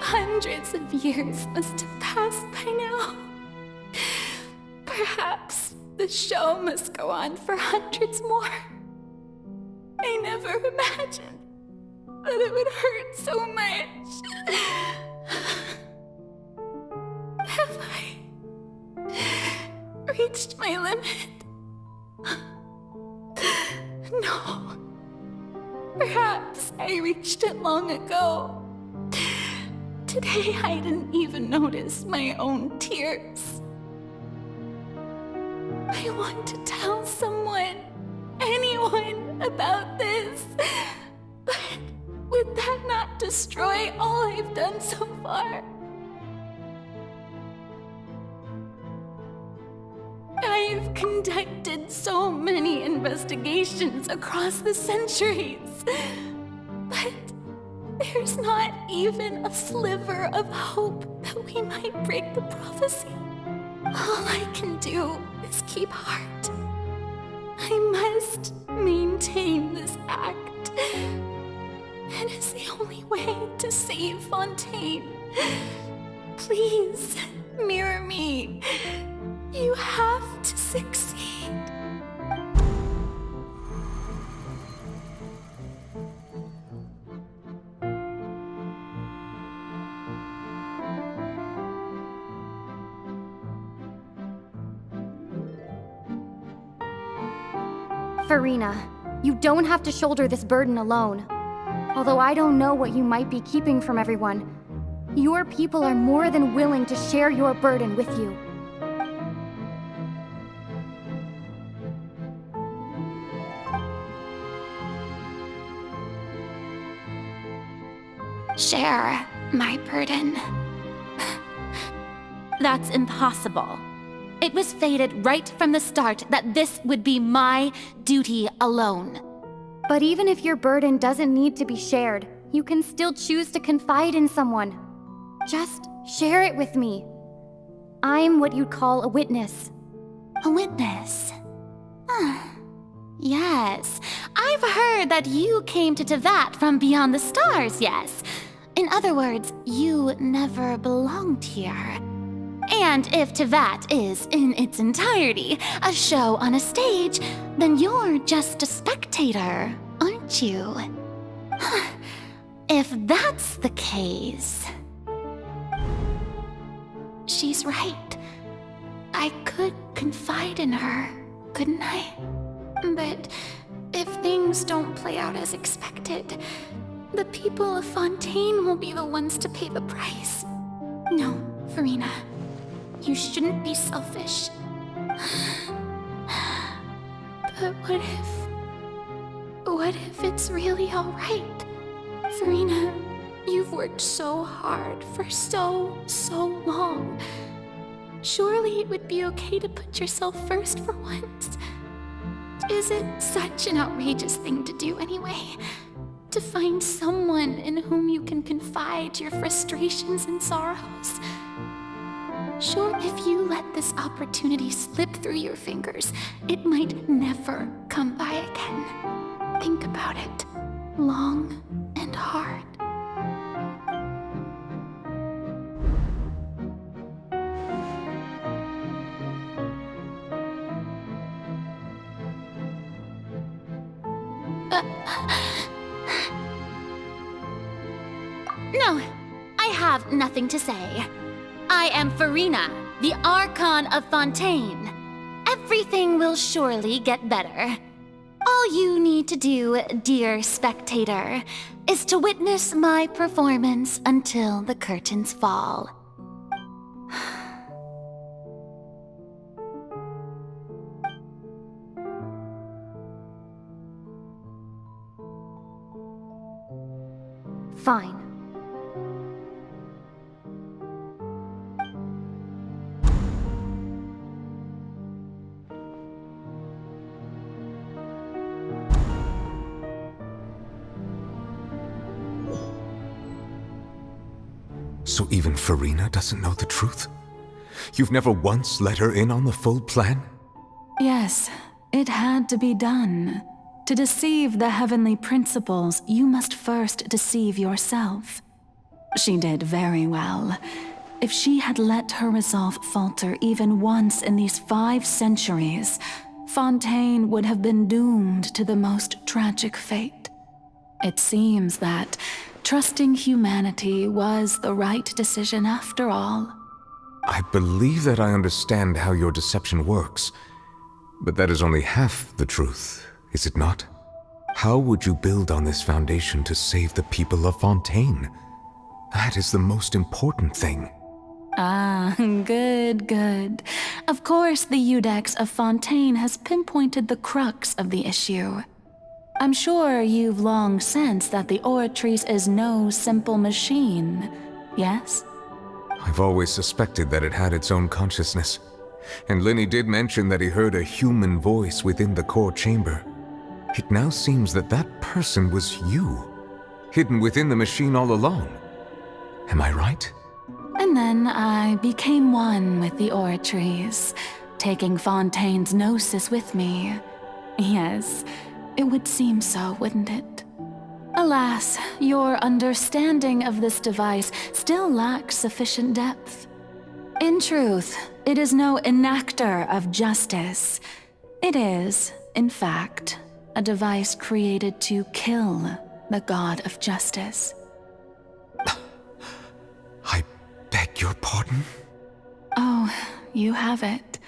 Hundreds of years must have passed by now. Perhaps the show must go on for hundreds more. I never imagined that it would hurt so much. Have I reached my limit? No. Perhaps I reached it long ago. Today I didn't even notice my own tears. I want to tell someone, anyone, about this. But would that not destroy all I've done so far? I've conducted so many investigations across the centuries, but there's not even a sliver of hope that we might break the prophecy. All I can do is keep heart. I must maintain this act. It is the only way to save Fontaine. Please, mirror me. You have to succeed. Farina, you don't have to shoulder this burden alone. Although I don't know what you might be keeping from everyone, your people are more than willing to share your burden with you. Share my burden. That's impossible. It was fated right from the start that this would be my duty alone. But even if your burden doesn't need to be shared, you can still choose to confide in someone. Just share it with me. I'm what you'd call a witness. A witness? Yes, I've heard that you came to Tevat from beyond the stars, yes. In other words, you never belonged here. And if Tevat is, in its entirety, a show on a stage, then you're just a spectator, aren't you? If that's the case... She's right. I could confide in her, couldn't I? But if things don't play out as expected, the people of Fontaine will be the ones to pay the price. No, Farina. You shouldn't be selfish. But what if it's really all right? Farina, you've worked so hard for so long. Surely it would be okay to put yourself first for once. Is it such an outrageous thing to do anyway? To find someone in whom you can confide your frustrations and sorrows? Sure, if you let this opportunity slip through your fingers, it might never come by again. Think about it long and hard. No, I have nothing to say. I am Farina, the Archon of Fontaine. Everything will surely get better. All you need to do, dear spectator, is to witness my performance until the curtains fall. Fine. So even Farina doesn't know the truth? You've never once let her in on the full plan? Yes, it had to be done. To deceive the heavenly principles, you must first deceive yourself. She did very well. If she had let her resolve falter even once in these 5 centuries, Fontaine would have been doomed to the most tragic fate. It seems that trusting humanity was the right decision after all. I believe that I understand how your deception works, but that is only half the truth, is it not? How would you build on this foundation to save the people of Fontaine? That is the most important thing. Ah, good. Of course, the Iudex of Fontaine has pinpointed the crux of the issue. I'm sure you've long sensed that the Oratrice is no simple machine, yes? I've always suspected that it had its own consciousness, and Lenny did mention that he heard a human voice within the core chamber. It now seems that that person was you, hidden within the machine all along. Am I right? And then I became one with the Oratrice, taking Fontaine's gnosis with me. Yes, it would seem so, wouldn't it? Alas, your understanding of this device still lacks sufficient depth. In truth, it is no enactor of justice. It is, in fact, a device created to kill the god of justice. I beg your pardon? Oh, you have it.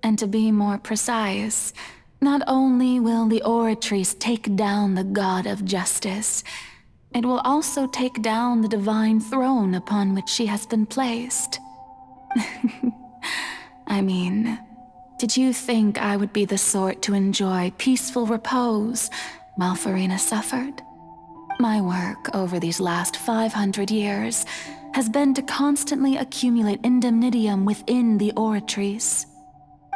And to be more precise, not only will the Oratrice take down the god of justice, it will also take down the divine throne upon which she has been placed. I mean, did you think I would be the sort to enjoy peaceful repose while Farina suffered? My work over these last 500 years has been to constantly accumulate indemnitium within the Oratrice.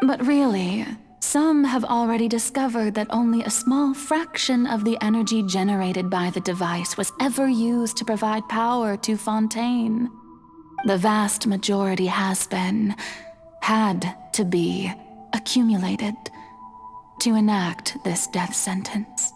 But really, some have already discovered that only a small fraction of the energy generated by the device was ever used to provide power to Fontaine. The vast majority had to be accumulated to enact this death sentence.